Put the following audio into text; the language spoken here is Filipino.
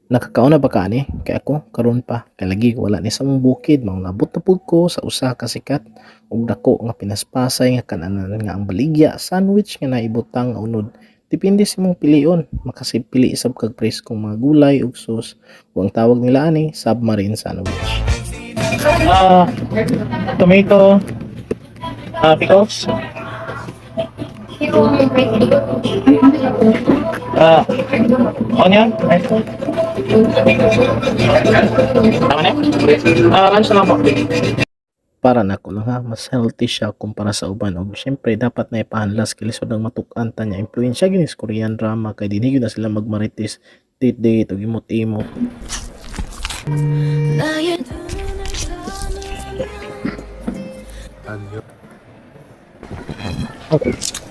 Nakakauna ba ka ani? Kay ako karon pa kay lagi wala ni sa mong bukid manglabot na pud ko sa usa ka sikat ug dako nga pinaspasay nga kananan nga ang baligya sandwich nga naibutang nga unod. Depende sa imong pilion, makasipili isab kag preskong mga gulay ug sauce. Ug ang tawag nila ani submarine sandwich. Ah, tomato, pickles, onion, tama na? Lunch na lang po. Para nako lang ha, mas healthy siya kumpara sa uban og syempre dapat na ipahanlas kay lisod ang matuk-an ta niya impluwensya gyud sa Korean drama kay dinhi gyud na sila magmarites date ug imot-imot. Okay.